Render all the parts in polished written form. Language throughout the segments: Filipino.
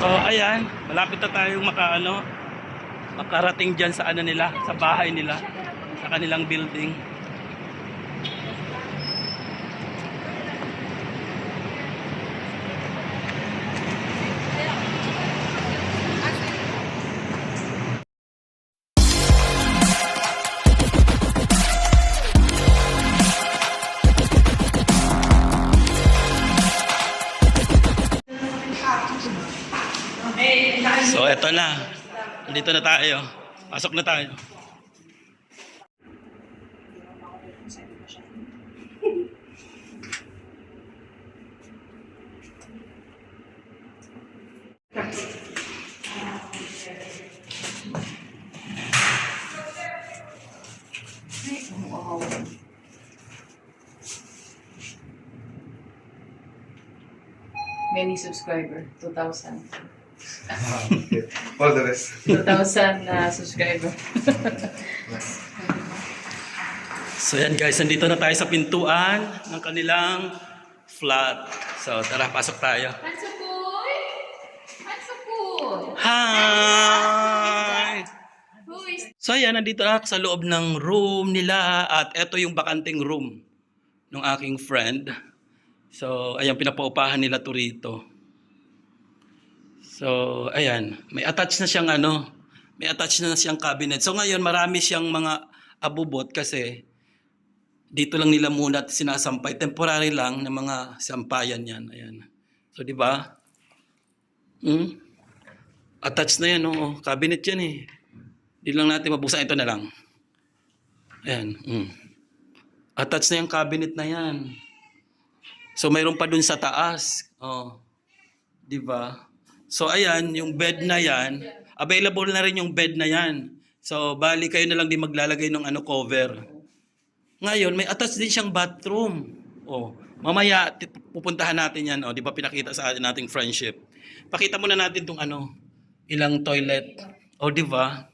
So ayan, malapit na tayong makarating dyan sa ano nila, sa bahay nila, sa kanilang building. So eto na. Dito na tayo. Pasok na tayo. Many subscriber, 2,000. Okay. All the rest. 2,000 subscriber. So yan guys, nandito na tayo sa pintuan ng kanilang flat. So tara, pasok tayo. Hansukoy! Hansukoy! Hi! Who is... So yan, nandito na ako sa loob ng room nila at eto yung bakanting room ng aking friend. So ayan, pinapaupahan nila to rito. So ayan, may attach na siyang may attach na siyang cabinet. So ngayon marami siyang mga abubot kasi dito lang nila muna sinasampay. Temporary lang ng mga sampayan yan. Ayan. So di ba? Attach na yan, oh. Cabinet yan eh. Di lang natin mabuksan. Ito na lang. Ayan. Attach na yung cabinet na yan. So mayroon pa dun sa taas. Oh. Di ba? So ayan, yung bed na yan, available na rin yung bed na yan. So bali kayo na lang din maglalagay ng cover. Ngayon, may attached din siyang bathroom. Oh, mamaya pupuntahan natin yan, oh, di ba pinakita sa atin nating friendship. Pakita muna natin tong ilang toilet. Oh, di ba?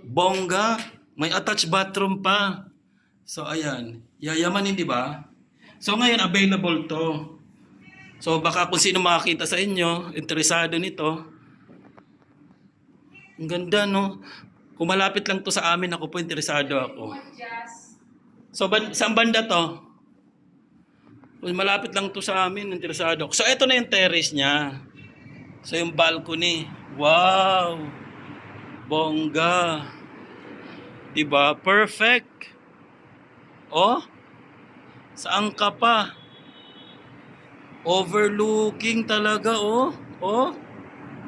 Bongga, may attached bathroom pa. So ayan, yayamanin, di ba? So ngayon available to. So baka kung sino makakita sa inyo, interesado nito. Ang ganda, no? Kung malapit lang to sa amin, ako po interesado ako. So saan banda to? Kung malapit lang to sa amin, interesado ako. So ito na yung terrace niya. So yung balcony. Wow! Bongga. Diba? Perfect. Oh? Saan ka pa? Overlooking talaga, oh. Oh.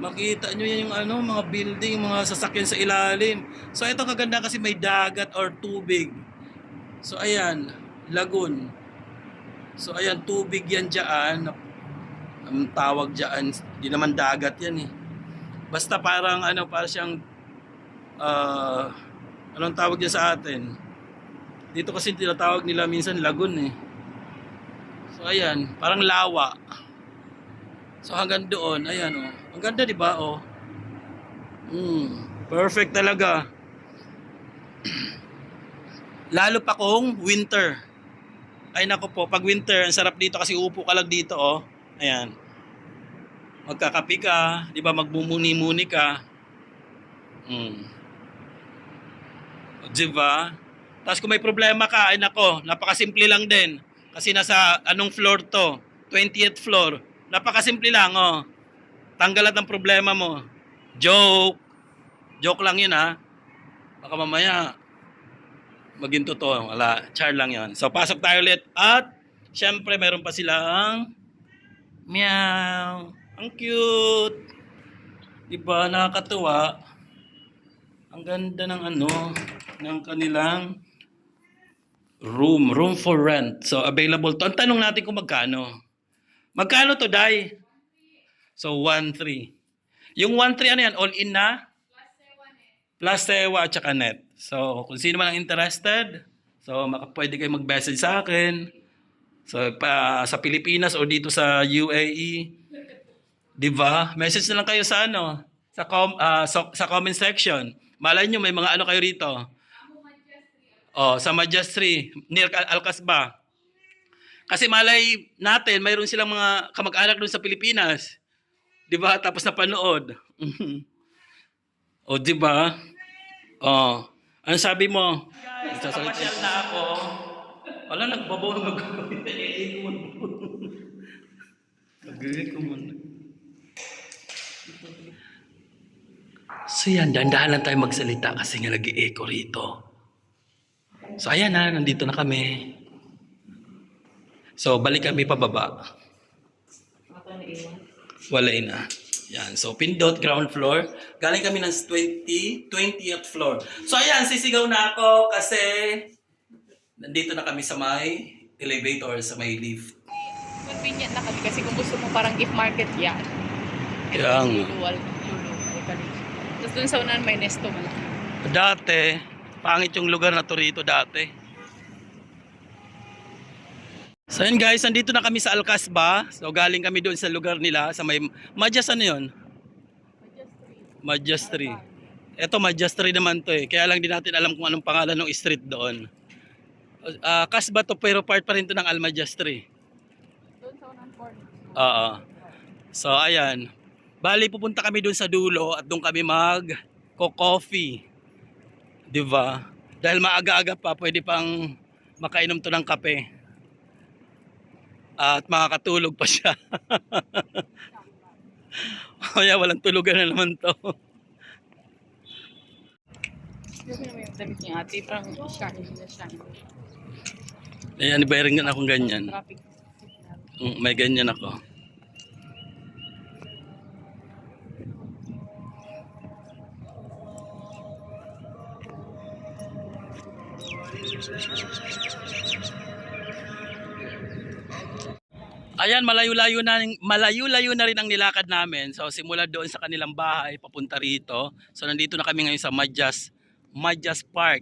Makita nyo yan yung mga building, mga sasakyan sa ilalim. So ito kaganda kasi may dagat or tubig. So ayan, lagoon. So ayan, tubig yan dyan. Ang tawag dyan, di naman dagat yan eh. Basta parang para siyang anong tawag niya sa atin? Dito kasi tinatawag nila minsan lagoon eh. So ayan, parang lawa. So hanggang doon, ayan oh. Ang ganda, di ba oh? Perfect talaga. Lalo pa kung winter. Ay nako po, pag winter, ang sarap dito kasi upo ka lang dito oh. Ayan. Magkakapi ka, di ba, magbumuni-muni ka. Di ba? Tapos kung may problema ka, ay nako, napakasimple lang din. Kasi nasa anong floor to? 20th floor. Napakasimple lang, oh. Tanggalat ng problema mo. Joke. Joke lang yun, ha. Baka mamaya, maging totoo. Wala, char lang yun. So, pasok tayo ulit. At, syempre, meron pa silang meow. Ang cute. Diba, nakakatuwa. Ang ganda ng ng kanilang room for rent. So, available to. Ang tanong natin kung magkano. Magkano to, Day? So, 1.3. Yung 1.3, ano yan? All-in na? Plus sewa at saka net. So, kung sino man ang interested, so, pwede kayo mag-message sa akin. So, sa Pilipinas o dito sa UAE. Diba? Message na lang kayo sa sa comment section. Malay nyo, may mga kayo rito. Oh, sa Majestri, near Al-Kasbah. Kasi malay natin, mayroon silang mga kamag-anak doon sa Pilipinas. 'Di ba? Tapos napanood. O, 'di ba? Oh. Ano sabi mo? Nagsasapasyal na ako. Wala, nagbabaw ng magagawin. Nag-iit ko muna. So yan, dahan-dahan lang tayo magsalita kasi nga nag-i-echo rito. So ayan na, nandito na kami. So balik kami pababa. Wala na. Yan, so pindot, ground floor. Galing kami ng 20th floor. So ayan, sisigaw na ako kasi nandito na kami sa may elevator, sa may lift. Convenient na kasi kung gusto mo parang gift market yan. Kaya nga. Lulu. Tapos dun sa unahan may nesto malaki. Dati, pangit yung lugar na to rito dati. So yun guys, nandito na kami sa Alcasba. So galing kami doon sa lugar nila, sa may Madjas ano yun? Madjas 3. Ito Madjas 3 naman to eh. Kaya lang din natin alam kung anong pangalan ng street doon. Kasba to pero part pa rin to ng Almadjas 3. Doon sa unang corner. Oo. So ayan. Bali pupunta kami doon sa dulo at doon kami mag-coffee. 'Di ba? Dahil maaga-aga pa pwede pang makainom to ng kape. At makakatulog pa siya. Kaya walang tulugan na naman to. Kasi naman yung damit niya ate, parang shiny na shiny. Ayan, ibayarin akong ganyan. Traffic. May ganyan ako. Ayan, malayo-layo na rin ang nilakad namin. So simula doon sa kanilang bahay papunta rito. So nandito na kami ngayon sa Madjas Park.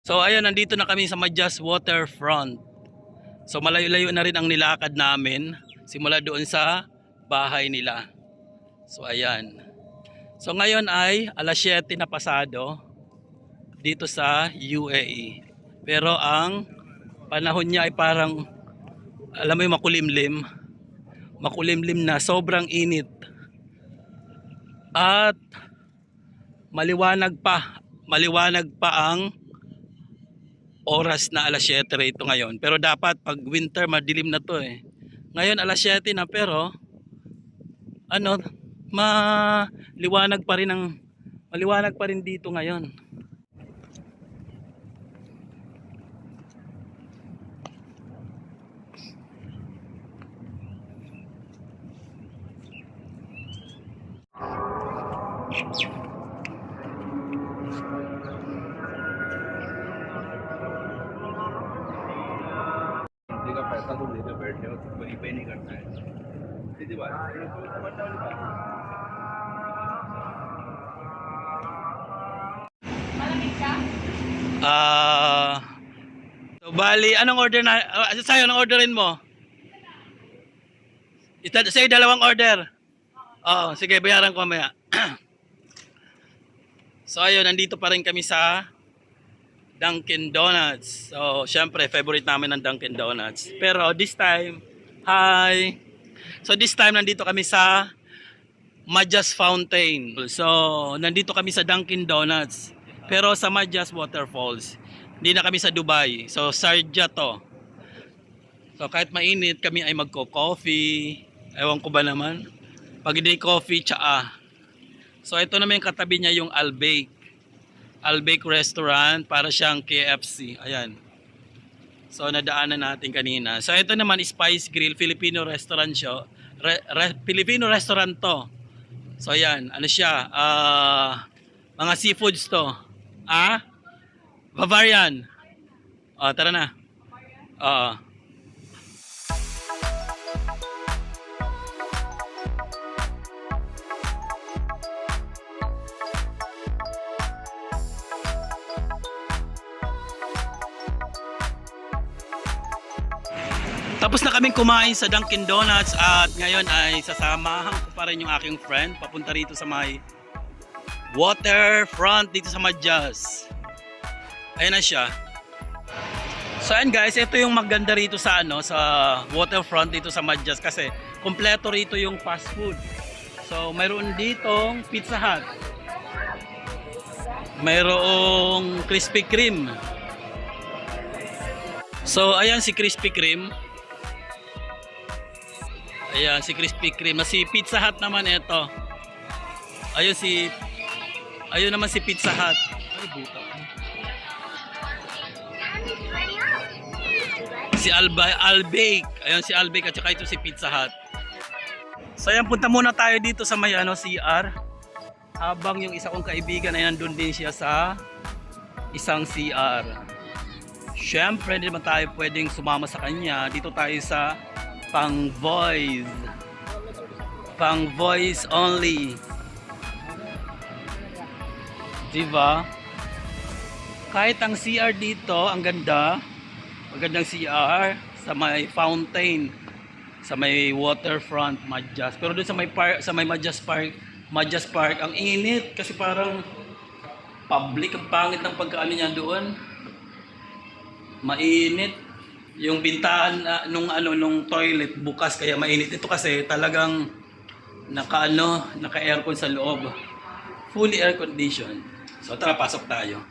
So ayan, nandito na kami sa Madjas Waterfront. So malayo-layo na rin ang nilakad namin simula doon sa bahay nila. So ayan. So ngayon ay alas 7 na pasado dito sa UAE. Pero ang panahon niya ay parang, alam mo yung makulimlim na, sobrang init. At maliwanag pa ang oras na alas 7 rito ngayon. Pero dapat pag winter madilim na to eh. Ngayon alas 7 na pero maliwanag pa rin dito ngayon. का पैसा तो लेकर बैठे हो तो वही पे नहीं करता है सीधी बात Malamig ka? So bali, anong order na, sa'yo, anong orderin mo? Sa'yo, dalawang order. Oo, sige, bayaran ko mamaya. So ayun, nandito pa rin kami sa Dunkin Donuts. So, syempre, favorite namin ng Dunkin Donuts. Pero this time, hi! So this time, nandito kami sa Madjas Fountain. So, nandito kami sa Dunkin Donuts. Pero sa Madjas Waterfalls. Hindi na kami sa Dubai. So, Sharjah to. So, kahit mainit, kami ay magko-coffee. Ewan ko ba naman? Pag hindi coffee, tsaa. So, ito naman yung katabi niya, yung Al-Bake Restaurant, para siyang KFC. Ayan. So nadaanan natin kanina. So ito naman Spice Grill, Filipino restaurant siya. Filipino restaurant to. So ayan, ano siya? Mga seafoods to. Bavarian. Tara na. Tapos na kaming kumain sa Dunkin Donuts at ngayon ay sasamahan ko pa rin yung aking friend papunta rito sa may waterfront dito sa Madjas. Ayan na siya. So ayan guys, ito yung maganda rito sa sa waterfront dito sa Madjas kasi kompleto rito yung fast food. So, mayroon ditong Pizza Hut. Mayroong Krispy Kreme. So, ayan si Krispy Kreme. Ayan, si Krispy Kreme. Si Pizza Hut naman ito. Ayun naman si Pizza Hut. Ay, buta. Si Albake. Ayun si Albake at saka ito si Pizza Hut. So ayan, punta muna tayo dito sa may CR. Habang yung isa kong kaibigan ay nandun din siya sa isang CR. Syempre, hindi naman tayo pwedeng sumama sa kanya. Dito tayo sa pang voice. Pang voice only. Diba? Kahit ang CR dito, ang ganda. Magandang CR sa may fountain, sa may waterfront, Madjas. Pero doon sa may park, sa may Madjas Park, ang init kasi parang public, ang pangit ng pagkaano niya doon. Mainit. Yung bintahan nung toilet bukas kaya mainit. Ito kasi talagang naka-aircon sa loob. Fully air conditioned. So tara, pasok tayo.